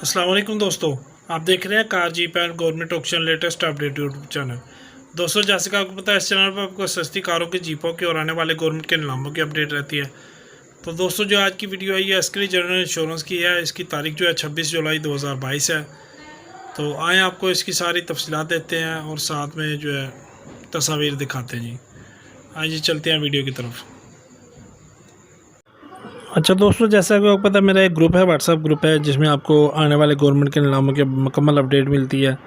अस्सलाम वालेकुम दोस्तों, आप देख रहे हैं car jeep and government auction latest update YouTube channel. दोस्तों, जैसे कि आपको पता है, इस चैनल पर आपको सस्ती कारों की, जीपों की और आने वाले गवर्नमेंट के नीलामों की अपडेट रहती है। तो दोस्तों, जो आज की वीडियो है ये अस्करी जनरल इंश्योरेंस की है। इसकी तारीख जो है 26 जुलाई 2022 है। तो आए आपको इसकी सारी तफसीलात देते हैं और साथ में जो है तस्वीर दिखाते हैं जी। आइए जी, चलते हैं वीडियो की तरफ। अच्छा दोस्तों, जैसा कि आपको पता है, मेरा एक ग्रुप है, व्हाट्सएप ग्रुप है, जिसमें आपको आने वाले गवर्नमेंट के नीलामों की मुकम्मल अपडेट मिलती है।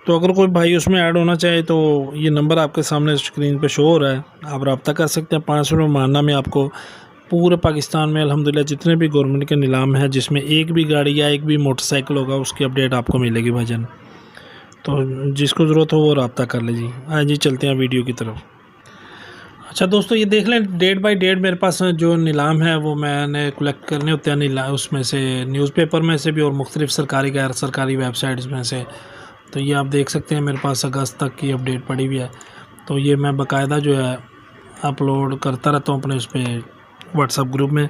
तो अगर कोई भाई उसमें ऐड होना चाहे तो ये नंबर आपके सामने स्क्रीन पे शो हो रहा है, आप रब्ता कर सकते हैं। 500 रुपये मारना में आपको पूरे पाकिस्तान में अल्हम्दुलिल्लाह जितने भी गवर्नमेंट के नीलाम है, जिसमें एक भी गाड़ी या एक भी मोटरसाइकिल होगा, उसकी अपडेट आपको मिलेगी भाईजान। तो जिसको ज़रूरत हो वो रब्ता कर ले जी। हाँ जी, चलते हैं वीडियो की तरफ। अच्छा दोस्तों, ये देख लें, डेट बाय डेट मेरे पास जो नीलाम है वो मैंने कलेक्ट करने होते हैं उसमें से, न्यूज़पेपर में से भी और मुख्तलिफ सरकारी गैर सरकारी वेबसाइट्स में से। तो ये आप देख सकते हैं, मेरे पास अगस्त तक की अपडेट पड़ी हुई है। तो ये मैं बाकायदा जो है अपलोड करता रहता हूँ अपने उस पर व्हाट्सएप ग्रुप में,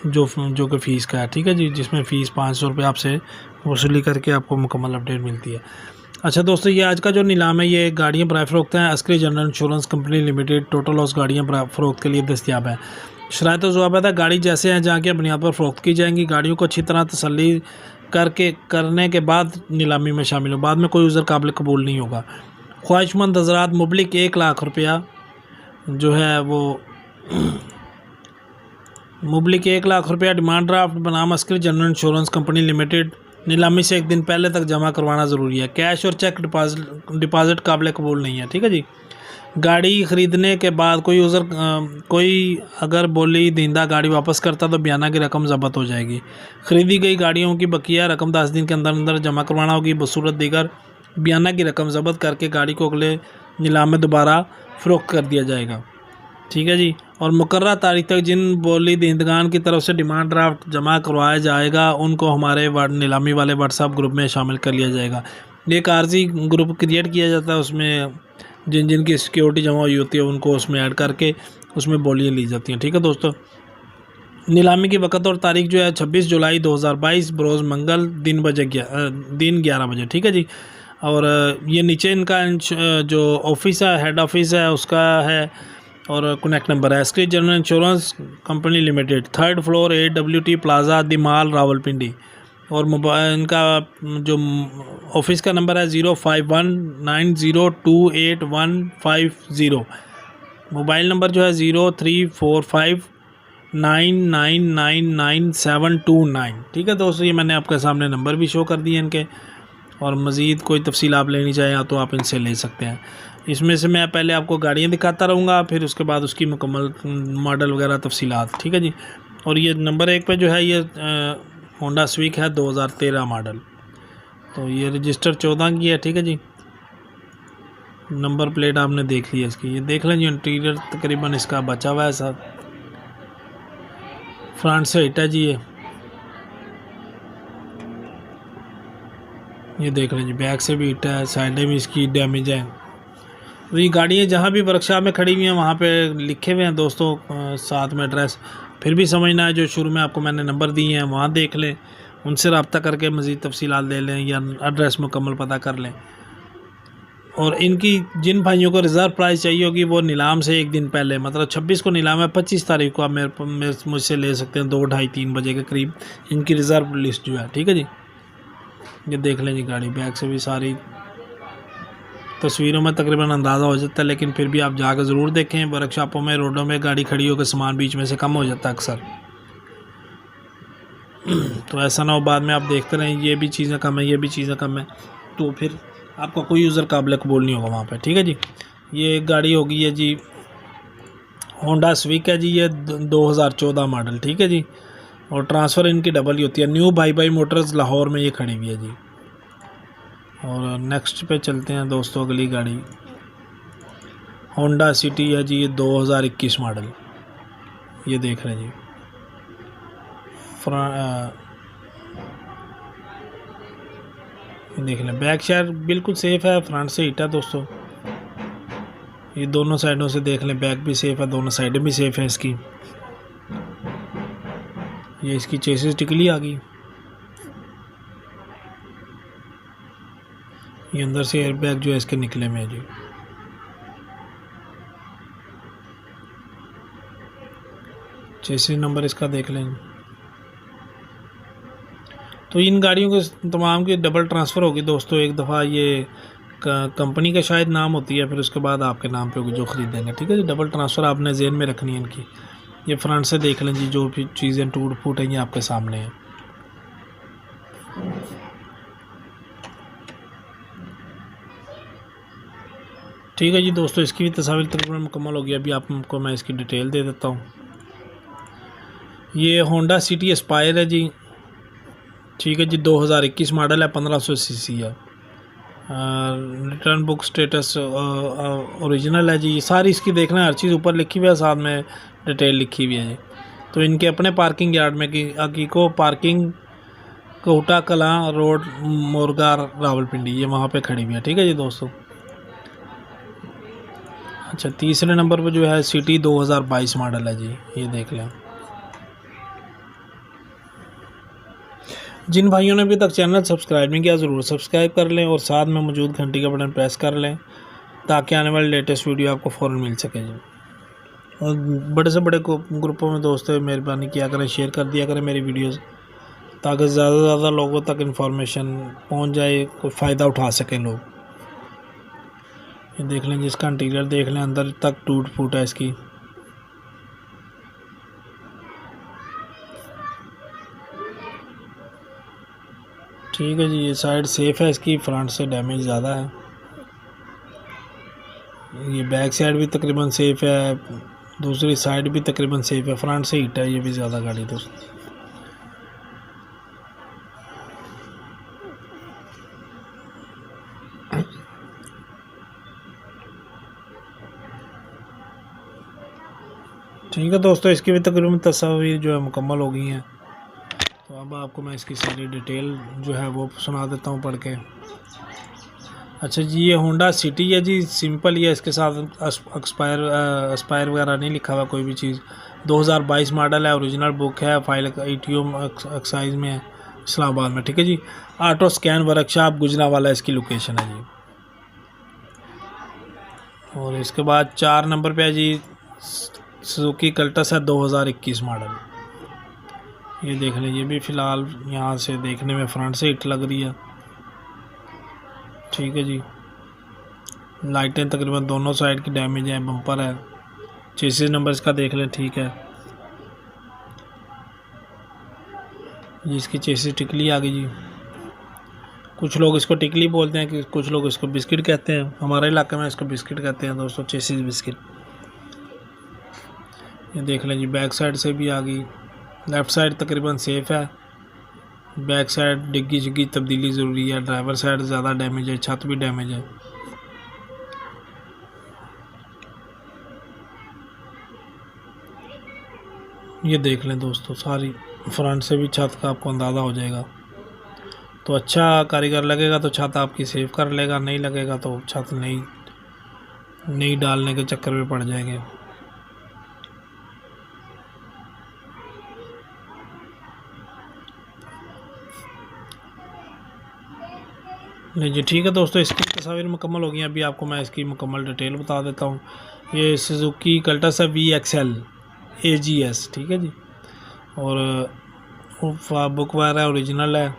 जो कि फ़ीस का है, ठीक है जी, जिसमें फ़ीस 500 रुपये आपसे वसूली करके आपको मुकम्मल अपडेट मिलती है। अच्छा दोस्तों, ये आज का जो नीलाम है, ये गाड़ियाँ बराए फ़रोख्त हैं। Askari general insurance company limited total loss गाड़ियाँ बराए फ़रोख्त के लिए दस्तियाब है। शराइत ज़वाबित है, गाड़ी जैसे हैं जहाँ की बुनियाद पर फ़रोख्त की जाएंगी। गाड़ियों को अच्छी तरह तसल्ली करने के बाद नीलामी में शामिल हो, बाद में कोई उज़र काबिल कबूल नहीं होगा। ख्वाहिशमंद हज़रात, मुबलिक 1 लाख रुपया जो है वो मुबलिक 1 लाख रुपया डिमांड ड्राफ्ट बनाम Askari general insurance company limited नीलामी से एक दिन पहले तक जमा करवाना ज़रूरी है। कैश और चेक डिपॉजिट काबिल कबूल नहीं है, ठीक है जी। गाड़ी ख़रीदने के बाद कोई अगर बोली दींदा गाड़ी वापस करता तो बयाना की रकम ज़ब्त हो जाएगी। ख़रीदी गई गाड़ियों की बकिया रकम 10 दिन के अंदर अंदर जमा करवाना होगी। बसूरत दीगर बयाना की रकम ज़ब्त करके गाड़ी को अगले नीलाम में दोबारा फ़रोख्त कर दिया जाएगा, ठीक है जी। और मुकर्रर तारीख तक जिन बोली दींदगान की तरफ से डिमांड ड्राफ्ट जमा करवाया जाएगा, उनको हमारे नीलामी वाले व्हाट्सएप ग्रुप में शामिल कर लिया जाएगा। एक आर्जी ग्रुप क्रिएट किया जाता है, उसमें जिन जिन की सिक्योरिटी जमा हुई होती है उनको उसमें ऐड करके उसमें बोलियाँ ली जाती हैं, ठीक है दोस्तों। नीलामी की वक़्त और तारीख जो है 26 जुलाई 2022 बरोज़ मंगल दिन 11 बजे, ठीक है जी। और ये नीचे इनका जो ऑफिस है, हेड ऑफिस है, उसका है और कनेक्ट नंबर है। Askari general insurance company limited, 3rd floor AWT plaza the mall Rawalpindi. और मोबाइल इनका जो ऑफिस का नंबर है 0519028150। मोबाइल नंबर जो है 0345999729, ठीक है दोस्तों। ये मैंने आपके सामने नंबर भी शो कर दिए इनके, और मज़ीद कोई तफसील आप लेनी चाहें तो आप इनसे ले सकते हैं। इसमें से मैं पहले आपको गाड़ियाँ दिखाता रहूँगा, फिर उसके बाद उसकी मुकम्मल मॉडल वगैरह तफसीलात, ठीक है जी। और ये नंबर 1 पे जो है ये होंडा स्विक है 2013 मॉडल। तो ये रजिस्टर 14 की है, ठीक है जी। नंबर प्लेट आपने देख ली है इसकी, ये देख लें जी। इंटीरियर तकरीबन इसका बचा हुआ है सब, फ्रंट से हिट है जी। ये देख लें जी, बैक से भी हिट है, साइडें भी इसकी डैमेज है। तो ये गाड़ियाँ जहाँ भी वर्कशॉप में खड़ी हुई हैं वहाँ पे लिखे हुए हैं दोस्तों साथ में एड्रेस। फिर भी समझना है, जो शुरू में आपको मैंने नंबर दिए हैं वहाँ देख लें, उनसे रब्ता करके मज़ीद तफसीलात ले लें या एड्रेस मुकम्मल पता कर लें। और इनकी जिन भाइयों को रिज़र्व प्राइस चाहिए होगी वो नीलाम से एक दिन पहले, मतलब 26 को नीलाम है, 25 तारीख को आप मुझसे ले सकते हैं 2, ढाई, 3 बजे के करीब इनकी रिज़र्व लिस्ट जो है, ठीक है जी। ये देख लें जी, गाड़ी बैक से भी सारी तस्वीरों में तकरीबन अंदाज़ा हो जाता है, लेकिन फिर भी आप जाकर ज़रूर देखें। वर्कशॉपों में, रोडों में गाड़ी खड़ी होकर सामान बीच में से कम हो जाता है अक्सर। तो ऐसा ना हो बाद में आप देखते रहें ये भी चीज़ें कम है, ये भी चीज़ें कम है, तो फिर आपका कोई यूज़र काबिल कबूल नहीं होगा वहाँ पे, ठीक है जी। ये एक गाड़ी होगी है जी, होंडा स्विक है जी, ये 2014 मॉडल, ठीक है जी। और ट्रांसफ़र इनकी डबल ही होती है। न्यू भाई मोटर्स लाहौर में ये खड़ी हुई है जी। और नेक्स्ट पे चलते हैं दोस्तों, अगली गाड़ी होंडा सिटी है जी, ये 2021 मॉडल। ये देख रहे हैं जी, देख लें, बैक शायर बिल्कुल सेफ़ है, फ्रंट से हिट है दोस्तों। ये दोनों साइडों से देख लें, बैक भी सेफ़ है, दोनों साइडें भी सेफ़ है इसकी। ये इसकी चेसिस टिकली आ गई। ये अंदर से एयर बैग जो है इसके निकले में है जी। चेसिस नंबर इसका देख लें। तो इन गाड़ियों के तमाम की डबल ट्रांसफ़र होगी दोस्तों। एक दफ़ा ये कंपनी का शायद नाम होती है, फिर उसके बाद आपके नाम पे होगी जो ख़रीदेंगे, ठीक है जी। डबल ट्रांसफ़र आपने जेन में रखनी है इनकी। ये फ्रंट से देख लें जी, जो भी चीज़ें टूट फूट हैं ये आपके सामने हैं। ठीक है जी दोस्तों, इसकी भी तस्वीर तकरीबन मुकम्मल हो गई। अभी आपको मैं इसकी डिटेल दे देता हूँ। ये होंडा सिटी एस्पायर है जी, ठीक है जी। 2021 मॉडल है, 1500 सीसी है। रिटर्न बुक स्टेटस ओरिजिनल है जी। सारी इसकी देखना है, हर चीज़ ऊपर लिखी हुई है, साथ में डिटेल लिखी हुई है जी। तो इनके अपने पार्किंग यार्ड में की अकीको पार्किंग कोटा कलां रोड मोरगा रावलपिंडी, ये वहाँ पे खड़ी हुई है, ठीक है जी दोस्तों। अच्छा, तीसरे नंबर पर जो है सिटी 2022 मॉडल है जी, ये देख लें। जिन भाइयों ने अभी तक चैनल सब्सक्राइब नहीं किया ज़रूर सब्सक्राइब कर लें और साथ में मौजूद घंटी का बटन प्रेस कर लें ताकि आने वाली लेटेस्ट वीडियो आपको फ़ौरन मिल सके जी। और बड़े से बड़े ग्रुपों में दोस्तों मेहरबानी किया करें, शेयर कर दिया करें मेरी वीडियोस, ताकि ज़्यादा से ज़्यादा लोगों तक इन्फॉर्मेशन पहुंच जाए, कोई फ़ायदा उठा सकें लोग। ये देख लें जिसका इंटीरियर देख लें, अंदर तक टूट फूट है इसकी। ठीक है जी, ये साइड सेफ़ है इसकी, फ्रंट से डैमेज ज़्यादा है। ये बैक साइड भी तकरीबन सेफ़ है, दूसरी साइड भी तकरीबन सेफ़ है, फ्रंट से हिट है ये भी ज़्यादा गाड़ी दोस्तों। ठीक है दोस्तों, इसकी भी तकरीबन तस्वीर जो है मुकम्मल हो गई हैं। तो अब आपको मैं इसकी सारी डिटेल जो है वो सुना देता हूँ पढ़ के। अच्छा जी, ये होंडा सिटी है जी, सिंपल ही है, इसके साथ एक्सपायर वगैरह नहीं लिखा हुआ कोई भी चीज़। 2022 मॉडल है, ओरिजिनल बुक है, फाइल ETO एक्साइज में है, इस्लामाबाद में, ठीक है जी। ऑटो स्कैन वर्कशॉप गुजरावाला इसकी लोकेशन है जी। और इसके बाद 4 नंबर पे है जी सुजुकी कल्टस है, 2021 मॉडल। ये देख लें, ये भी फ़िलहाल यहाँ से देखने में फ्रंट से हिट लग रही है, ठीक है जी। लाइटें तकरीबन दोनों साइड की डैमेज है, बम्पर है। चेसिस नंबर इसका देख लें, ठीक है जी। इसकी चेसिस टिकली आ गई जी। कुछ लोग इसको टिकली बोलते हैं, कि कुछ लोग इसको बिस्किट कहते हैं। हमारे इलाके में इसको बिस्किट कहते हैं दोस्तों, चेसिस बिस्किट। ये देख लें जी, बैक साइड से भी आ गई। लेफ़्ट साइड तकरीबन सेफ़ है, बैक साइड डिग्गी शिग्गी तब्दीली ज़रूरी है। ड्राइवर साइड ज़्यादा डैमेज है, छत भी डैमेज है। ये देख लें दोस्तों, सारी फ्रंट से भी छत का आपको अंदाज़ा हो जाएगा। तो अच्छा कारीगर लगेगा तो छत आपकी सेव कर लेगा, नहीं लगेगा तो छत नहीं डालने के चक्कर में पड़ जाएंगे। नहीं जी, ठीक है दोस्तों, इसकी तस्वीर मुकम्मल हो गई। अभी आपको मैं इसकी मुकम्मल डिटेल बता देता हूँ। ये सुजुकी कल्टस है VXL AGS, ठीक है जी। और बुक वगैरह है, ओरिजिनल है,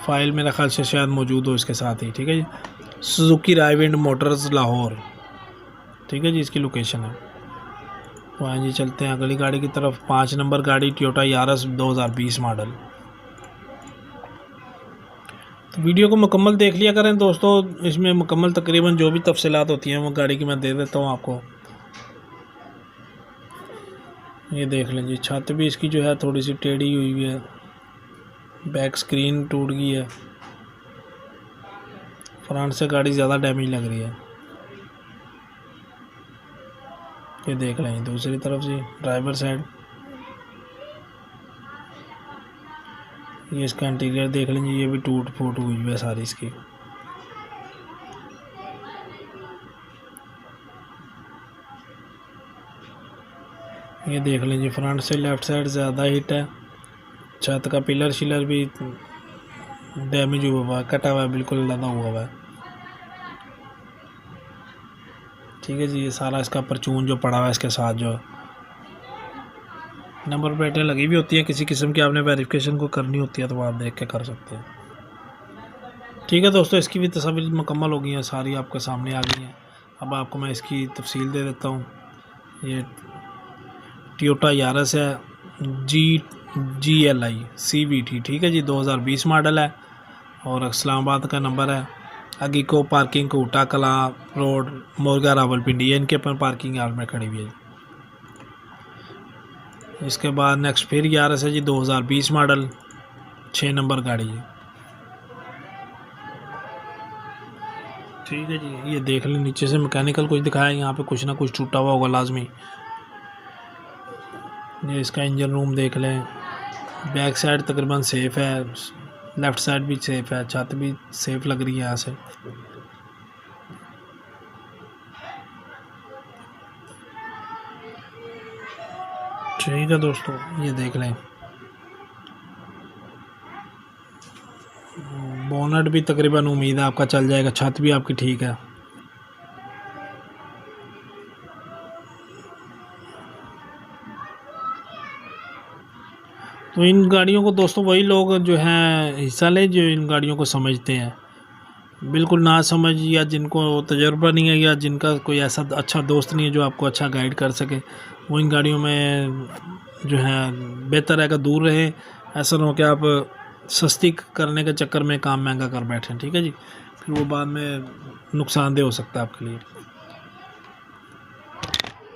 फ़ाइल मेरे ख्याल से शायद मौजूद हो इसके साथ ही, ठीक है जी। सुजुकी रायविंड मोटर्स लाहौर, ठीक है जी, इसकी लोकेशन है। तो आए जी, चलते हैं अगली गाड़ी की तरफ। 5 नंबर गाड़ी टोयोटा यारिस 2020 मॉडल। तो वीडियो को मुकम्मल देख लिया करें दोस्तों, इसमें मुकम्मल तकरीबन जो भी तफसीलात होती हैं वो गाड़ी की मैं दे देता हूँ आपको। ये देख लें जी, छत भी इसकी जो है थोड़ी सी टेढ़ी हुई है, बैक स्क्रीन टूट गई है, फ्रंट से गाड़ी ज़्यादा डैमेज लग रही है। ये देख लें दूसरी तरफ से ड्राइवर साइड, ये इसका इंटीरियर देख लीजिए, ये भी टूट फूट हुई है सारी इसकी। ये देख लीजिए, फ्रंट से लेफ़्ट साइड ज़्यादा हिट है, छत का पिलर शिलर भी डैमेज हुआ है, कटा हुआ है, बिल्कुल लदा हुआ है। ठीक है जी, ये सारा इसका परचून जो पड़ा हुआ है इसके साथ जो नंबर प्लेटें लगी भी होती हैं, किसी किस्म की आपने वेरिफिकेशन को करनी होती है तो आप देख के कर सकते हैं। ठीक है दोस्तों, इसकी भी तस्वीर मुकम्मल हो गई हैं, सारी आपके सामने आ गई हैं। अब आपको मैं इसकी तफसील दे देता हूँ। ये टोयोटा यारिस है GLI CVT, ठीक है जी, 2020 मॉडल है और इस्लामाबाद का नंबर है। अगीको पार्किंग कोटा कला रोड मोरगा रावलपिंडी, ये इनके पर पार्किंग यार्ड में खड़ी हुई है। इसके बाद नेक्स्ट फिर यारिस है जी 2020 मॉडल, 6 नंबर गाड़ी है। ठीक है जी, ये देख लें, नीचे से मैकेनिकल कुछ दिखाया है, यहाँ पे कुछ ना कुछ टूटा हुआ होगा लाजमी। ये इसका इंजन रूम देख लें, बैक साइड तकरीबन सेफ़ है, लेफ़्ट साइड भी सेफ़ है, छत भी सेफ़ लग रही है यहाँ से। ठीक है दोस्तों, ये देख लें, बोनट भी तकरीबन उम्मीद है आपका चल जाएगा, छत भी आपकी ठीक है। तो इन गाड़ियों को दोस्तों वही लोग जो हैं हिस्सा लें जो इन गाड़ियों को समझते हैं। बिल्कुल ना समझ या जिनको तजर्बा नहीं है या जिनका कोई ऐसा अच्छा दोस्त नहीं है जो आपको अच्छा गाइड कर सके, वो इन गाड़ियों में जो है बेहतर है कि दूर रहे। ऐसा ना हो कि आप सस्ती करने के चक्कर में काम महंगा कर बैठें। ठीक है जी, फिर वो बाद में नुकसानदेह हो सकता है आपके लिए।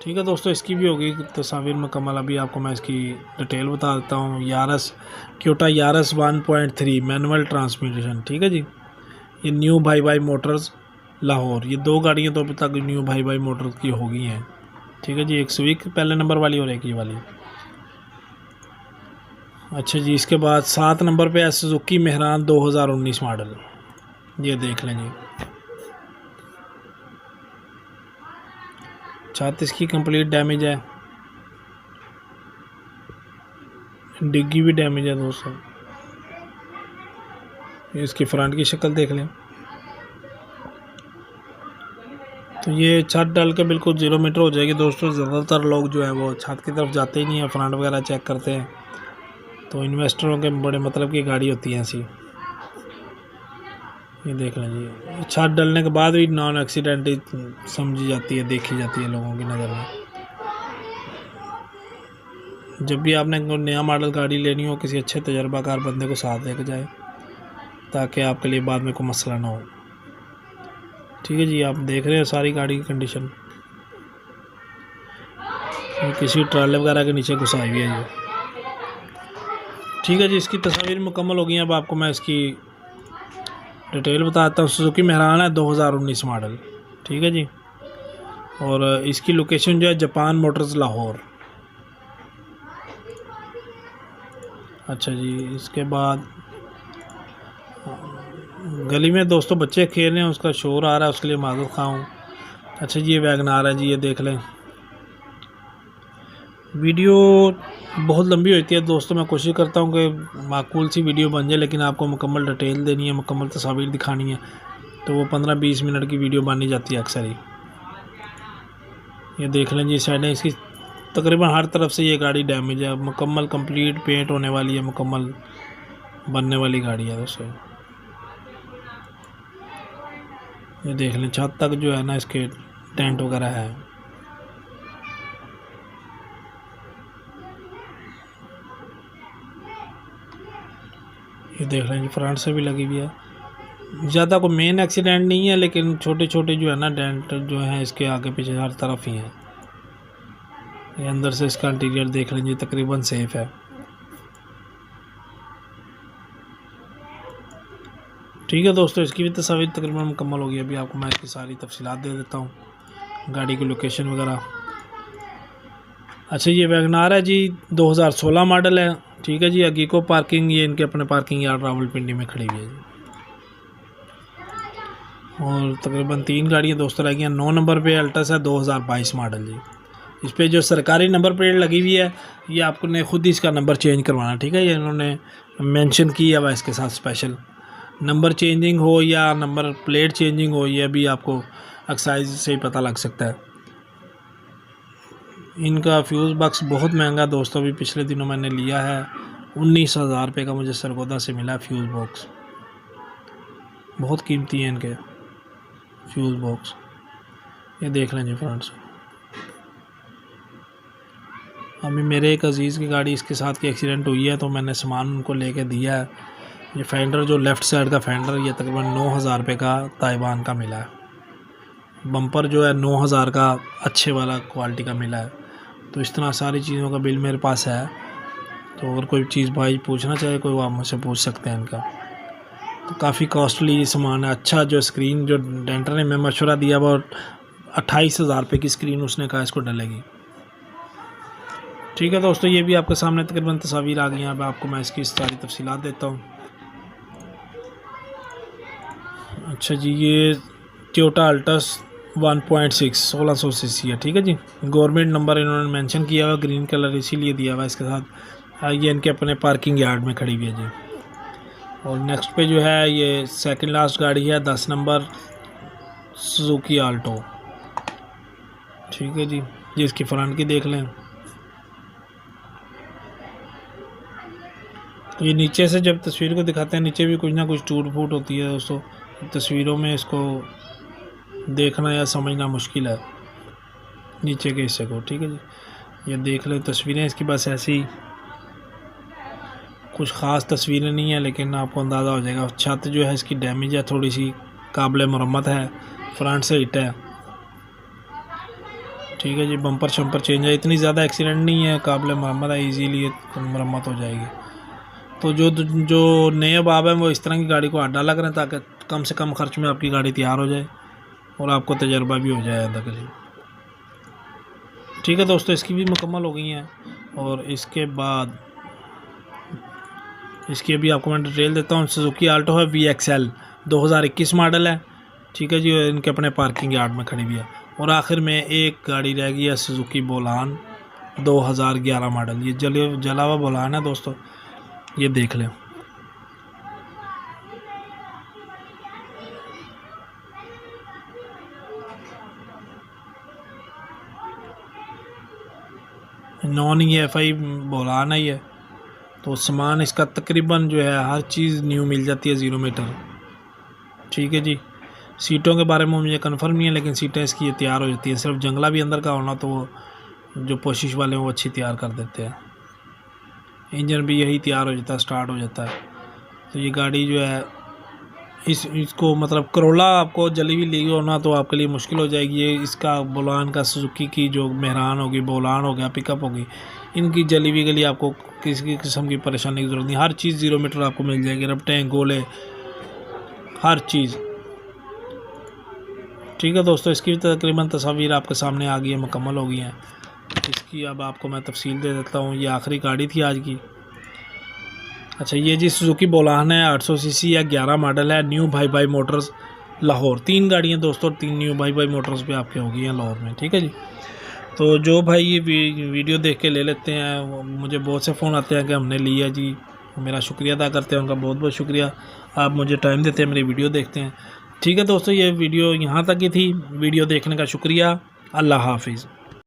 ठीक है दोस्तों, इसकी भी होगी तस्वीर मुकम्मल। अभी आपको मैं इसकी डिटेल बता देता हूँ। Yaris Toyota Yaris 1.3 manual transmission, ठीक है जी, ये न्यू भाई मोटर्स लाहौर, ये 2 गाड़ियाँ तो अभी तक न्यू भाई मोटर्स की हो गई हैं। ठीक है जी, एक स्विक पहले नंबर वाली और एक ये वाली। अच्छा जी, इसके बाद 7 नंबर पे है सुजुकी मेहरान 2019 मॉडल, ये देख लें जी। छत इसकी कंप्लीट डैमेज है, डिग्गी भी डैमेज है दोस्तों। इसकी फ्रंट की शक्ल देख लें। तो ये छत डाल के बिल्कुल 0 मीटर हो जाएगी दोस्तों। ज़्यादातर लोग जो है वो छत की तरफ जाते ही नहीं है, फ्रंट वगैरह चेक करते हैं। तो इन्वेस्टरों के बड़े मतलब की गाड़ी होती है ऐसी। ये देख लें जी, छत डलने के बाद भी नॉन एक्सीडेंटली समझी जाती है, देखी जाती है लोगों की नज़र में। जब भी आपने कोई नया मॉडल गाड़ी लेनी हो, किसी अच्छे तजर्बाकार बंदे को साथ लेकर जाए ताकि आपके लिए बाद में कोई मसला ना हो। ठीक है जी, आप देख रहे हैं सारी गाड़ी की कंडीशन, किसी ट्राले वगैरह के नीचे घुसाई हुई है ये। ठीक है जी, इसकी तस्वीर मुकम्मल हो गई। अब आपको मैं इसकी डिटेल बताता हूँ। सुजुकी मेहरान है 2019 मॉडल, ठीक है जी, और इसकी लोकेशन जो है जापान मोटर्स लाहौर। अच्छा जी, इसके बाद गली में दोस्तों बच्चे खेल रहे हैं, उसका शोर आ रहा है, उसके लिए माजूर खाऊँ। अच्छा जी, ये वैगनार है जी, ये देख लें। वीडियो बहुत लंबी होती है दोस्तों, मैं कोशिश करता हूँ कि माकूल सी वीडियो बन जाए, लेकिन आपको मुकम्मल डिटेल देनी है, मुकम्मल तस्वीर दिखानी है, तो वो 15-20 मिनट की वीडियो बन ही जाती है अक्सर ही। ये देख लें जी, साइडें इसकी तकरीबन हर तरफ से ये गाड़ी डैमेज है, मुकम्मल कंप्लीट पेंट होने वाली है, मुकम्मल बनने वाली गाड़ी है दोस्तों। ये देख लें, छत तक जो है ना इसके टेंट वगैरह है। ये देख लें जी, फ्रंट से भी लगी हुई है। ज़्यादा कोई मेन एक्सीडेंट नहीं है, लेकिन छोटे छोटे जो है ना डेंट जो है इसके आगे पीछे हर तरफ ही है। ये अंदर से इसका इंटीरियर देख लें जी, तकरीबन सेफ़ है। ठीक है दोस्तों, इसकी भी तस्वीर तकरीबन मुकम्मल हो गई। अभी आपको मैं इसकी सारी तफसीलात दे देता हूँ, गाड़ी की लोकेशन वगैरह। अच्छा, ये वैगनार है जी, 2016 मॉडल है, ठीक है जी, अगीको पार्किंग, ये इनके अपने पार्किंग यार्ड रावलपिंडी में खड़ी हुई है जी। और तकरीबन 3 गाड़ियाँ दोस्तों लगी हैं। 9 नंबर पे अल्टस है 2022 मॉडल जी। इस पर जो सरकारी नंबर प्लेट लगी हुई है, ये आपको ने खुद ही इसका नंबर चेंज करवाना, ठीक है, ये इन्होंने मेंशन किया हुआ इसके साथ स्पेशल। नंबर चेंजिंग हो या नंबर प्लेट चेंजिंग हो, ये भी आपको एक्साइज से ही पता लग सकता है। इनका फ्यूज़ बॉक्स बहुत महंगा दोस्तों, अभी पिछले दिनों मैंने लिया है 19,000 रुपये का, मुझे सरगोदा से मिला फ्यूज़ बॉक्स। बहुत कीमती है इनके फ्यूज़ बॉक्स। ये देख लें जी फ्रेंड्स। अभी मेरे एक अजीज़ की गाड़ी इसके साथ की एक्सीडेंट हुई है, तो मैंने सामान उनको लेके दिया है। ये फेंडर जो लेफ़्ट साइड का फेंडर, ये तकरीबन 9,000 रुपये का ताइवान का मिला है। बम्पर जो है 9,000 का अच्छे वाला क्वालिटी का मिला है। तो इस तरह सारी चीज़ों का बिल मेरे पास है। तो अगर कोई चीज़ भाई पूछना चाहे कोई, वो आप मुझसे पूछ सकते हैं इनका। तो काफ़ी कॉस्टली सामान है। अच्छा जो स्क्रीन जो डेंटर ने मैं मशवरा दिया वो 28,000 रुपये की स्क्रीन उसने कहा इसको डलेगी। ठीक है दोस्तों, ये भी आपके सामने तकरीबन तस्वीर आ गई हैं। अब आपको मैं इसकी सारी तफसीलात देता हूँ। अच्छा जी, ये टोयोटा अल्टस 1.6 1600 सीसी है। ठीक है जी, गवर्नमेंट नंबर इन्होंने मेंशन किया हुआ, ग्रीन कलर इसीलिए दिया हुआ इसके साथ। ये इनके अपने पार्किंग यार्ड में खड़ी हुई है जी। और नेक्स्ट पे जो है ये सेकंड लास्ट गाड़ी है 10 नंबर सुजुकी आल्टो। ठीक है जी, ये इसकी फ्रंट की देख लें। तो ये नीचे से जब तस्वीर को दिखाते हैं, नीचे भी कुछ ना कुछ टूट फूट होती है दोस्तों। तस्वीरों में इसको देखना या समझना मुश्किल है नीचे के हिस्से को। ठीक है जी, ये देख लें तस्वीरें इसकी, बस ऐसी कुछ ख़ास तस्वीरें नहीं है, लेकिन आपको अंदाज़ा हो जाएगा। छत जो है इसकी डैमेज है, थोड़ी सी काबिल मरम्मत है, फ्रंट से हिट है। ठीक है जी, बम्पर शम्पर चेंज है, इतनी ज़्यादा एक्सीडेंट नहीं है, काबिल मरम्मत है, इजीली मरम्मत हो जाएगी। तो जो नए बाब हैं वो इस तरह की गाड़ी को अड्डा लग रहे हैं ताकि कम से कम खर्च में आपकी गाड़ी तैयार हो जाए और आपको तजर्बा भी हो जाए अंदर के लिए। ठीक है दोस्तों, इसकी भी मुकम्मल हो गई हैं। और इसके बाद इसकी अभी आपको मैं डिटेल देता हूँ। सुजुकी आल्टो है VXL 2021 मॉडल है। ठीक है जी, और इनके अपने पार्किंग यार्ड में खड़ी हुई है। और आखिर में एक गाड़ी रह गई है सुजुकी बोलान 2011 मॉडल। ये जला हुआ बोलान है दोस्तों, ये देख लें। नॉन EFI बोलान है ये। तो सामान इसका तकरीबन जो है हर चीज़ न्यू मिल जाती है 0 मीटर। ठीक है जी, सीटों के बारे में मुझे कंफर्म नहीं है, लेकिन सीटें इसकी तैयार हो जाती है। सिर्फ जंगला भी अंदर का होना तो वो जो पोशिश वाले हैं वो अच्छी तैयार कर देते हैं। इंजन भी यही तैयार हो जाता है, स्टार्ट हो जाता है। तो ये गाड़ी जो है इसको मतलब करोला आपको जली हुई ली होना तो आपके लिए मुश्किल हो जाएगी। ये इसका बोलान का सुजुकी की जो मेहरान होगी, बोलान हो गया, पिकअप होगी, इनकी जली हुई के लिए आपको किसी किस्म की परेशानी की ज़रूरत नहीं। हर चीज़ 0 मीटर आपको मिल जाएगी, रपटें गोले हर चीज़। ठीक है दोस्तों, इसकी तकरीबन तस्वीर आपके सामने आ गई है, मुकम्मल हो गई हैं। इसकी अब आपको मैं तफसील दे देता हूँ। ये आखिरी गाड़ी थी आज की। अच्छा, ये जी सुजुकी बोलान है 800 सीसी या 11 मॉडल है, न्यू भाई मोटर्स लाहौर। 3 गाड़ियाँ दोस्तों, 3 न्यू भाई मोटर्स पे आपके हो गई हैं लाहौर में। ठीक है जी, तो जो भाई ये वीडियो देख के ले लेते हैं, मुझे बहुत से फ़ोन आते हैं कि हमने लिया जी, मेरा शुक्रिया अदा करते हैं, उनका बहुत बहुत शुक्रिया। आप मुझे टाइम देते हैं, मेरी वीडियो देखते हैं। ठीक है दोस्तों, ये वीडियो यहाँ तक ही थी। वीडियो देखने का शुक्रिया। अल्लाह हाफिज़।